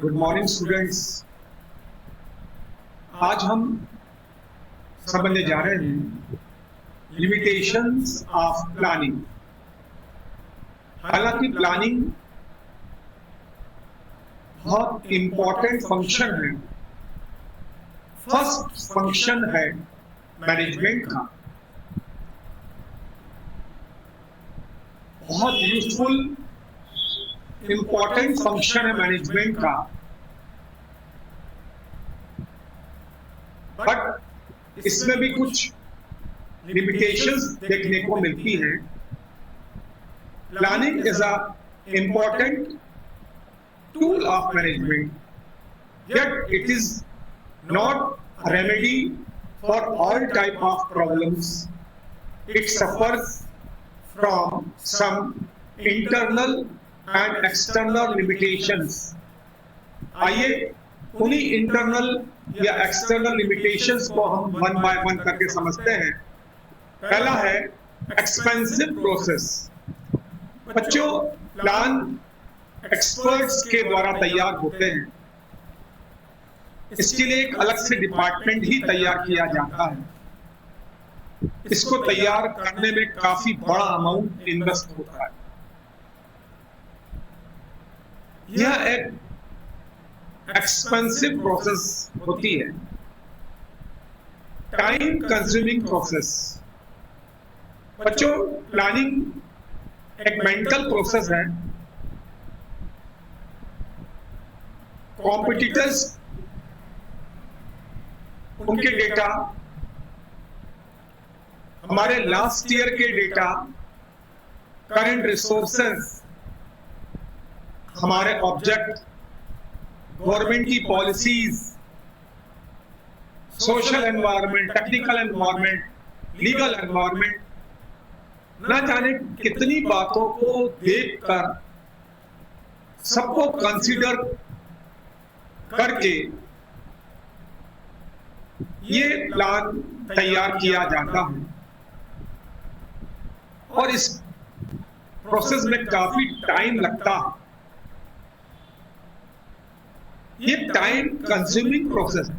Good morning students. आज हम समझने जा रहे हैं लिमिटेशंस ऑफ प्लानिंग। हालांकि प्लानिंग बहुत इंपॉर्टेंट फंक्शन है, फर्स्ट फंक्शन है मैनेजमेंट का, बहुत यूजफुल इंपॉर्टेंट फंक्शन है मैनेजमेंट का। बट इसमें भी कुछ लिमिटेशंस देखने को मिलती हैं। Planning is a important tool of management, yet it is not a remedy for all type of problems. It suffers from some internal and external limitations. आइए उन्हीं इंटरनल या एक्सटर्नल लिमिटेशंस को हम वन बाय वन करके समझते हैं। पहला है एक्सपेंसिव प्रोसेस। बच्चों, प्लान एक्सपर्ट्स के द्वारा तैयार होते हैं, इसके लिए एक अलग से डिपार्टमेंट ही तैयार किया जाता है। इसको तैयार करने में काफी बड़ा अमाउंट इन्वेस्ट होता है। यह एक एक्सपेंसिव प्रोसेस होती है, टाइम कंज्यूमिंग प्रोसेस। बच्चों, प्लानिंग एक मेंटल प्रोसेस है। कॉम्पिटिटर्स उनके डेटा, हमारे लास्ट ईयर के डेटा, करंट रिसोर्सेस, हमारे ऑब्जेक्ट, गवर्नमेंट की policies, social environment, technical environment, legal environment, ना जाने कितनी बातों को देखकर सबको कंसीडर करके ये प्लान तैयार किया जाता है। और इस प्रोसेस में काफी टाइम लगता है। ये टाइम कंज्यूमिंग प्रोसेस है।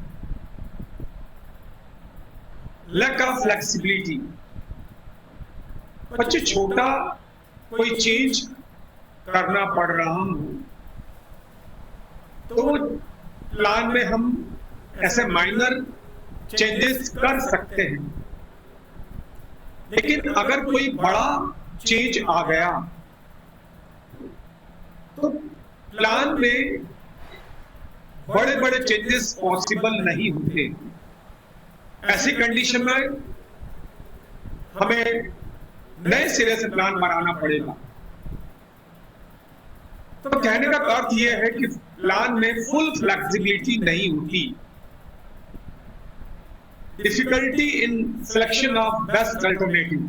Lack of flexibility. बच्चे, छोटा कोई चेंज करना पड़ रहा हो तो प्लान में हम ऐसे माइनर चेंजेस कर सकते हैं, लेकिन अगर कोई बड़ा चेंज आ गया तो प्लान में बड़े बड़े चेंजेस पॉसिबल नहीं होते। ऐसी कंडीशन में हमें नए सिरे से प्लान बनाना पड़ेगा। तो कहने का अर्थ यह है कि प्लान में फुल फ्लेक्सिबिलिटी नहीं होती। Difficulty in selection of best alternative.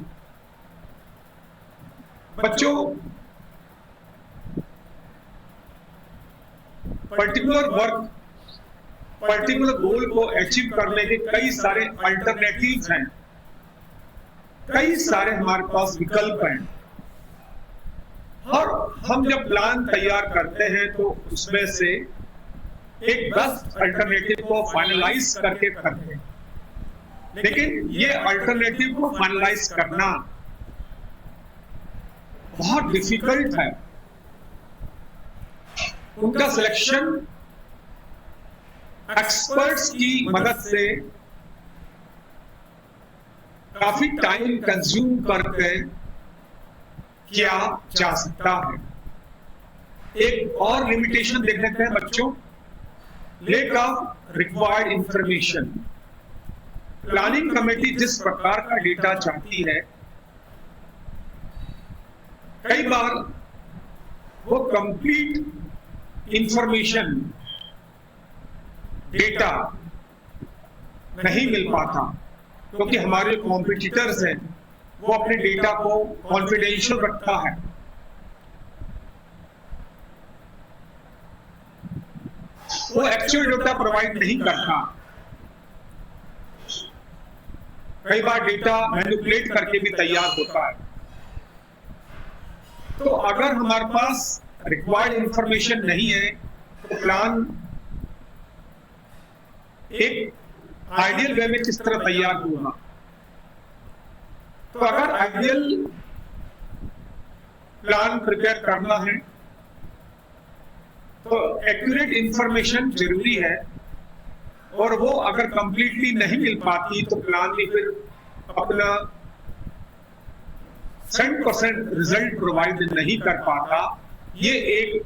बच्चों, पर्टिकुलर वर्क, पर्टिकुलर गोल को अचीव करने के कई सारे अल्टरनेटिव्स हैं, कई सारे हमारे पास विकल्प हैं। और हम जब प्लान तैयार करते हैं तो उसमें से एक बेस्ट अल्टरनेटिव को फाइनलाइज करके करते हैं। लेकिन ये अल्टरनेटिव को फाइनलाइज करना बहुत डिफिकल्ट है। उनका सिलेक्शन एक्सपर्ट्स की मदद से काफी टाइम कंज्यूम करके किया जा सकता है। एक और लिमिटेशन देख लेते हैं बच्चों, lack of required information. Planning committee जिस प्रकार का डेटा चाहती है, कई बार वो कंप्लीट इंफॉर्मेशन, डेटा नहीं मिल पाता, क्योंकि हमारे कॉम्पिटिटर्स हैं वो अपने डेटा को कॉन्फिडेंशियल रखता है। वो एक्चुअल डेटा प्रोवाइड नहीं करता। कई बार डेटा मैनिपुलेट करके भी तैयार होता है। तो अगर हमारे पास रिक्वायर्ड इंफॉर्मेशन नहीं है तो प्लान एक आइडियल वे में किस तरह तैयार होगा। तो अगर आइडियल प्लान प्रिपेयर करना है तो एक्यूरेट इंफॉर्मेशन जरूरी है, और वो अगर कंप्लीटली नहीं मिल पाती तो प्लान भी फिर अपना 100% रिजल्ट प्रोवाइड नहीं कर पाता। ये एक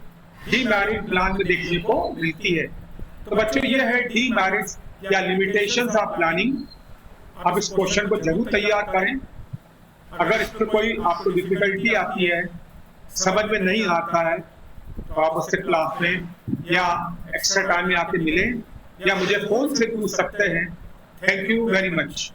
डीमेरिट प्लान में देखने को मिलती है। तो बच्चों, ये है डीमेरिट्स या लिमिटेशंस ऑफ प्लानिंग। आप इस क्वेश्चन को जरूर तैयार करें। अगर इसमें कोई आपको डिफिकल्टी आती है, समझ में नहीं आता है, तो आप उससे क्लास में या एक्स्ट्रा टाइम में आके मिलें या मुझे फोन से पूछ सकते हैं। Thank you very much.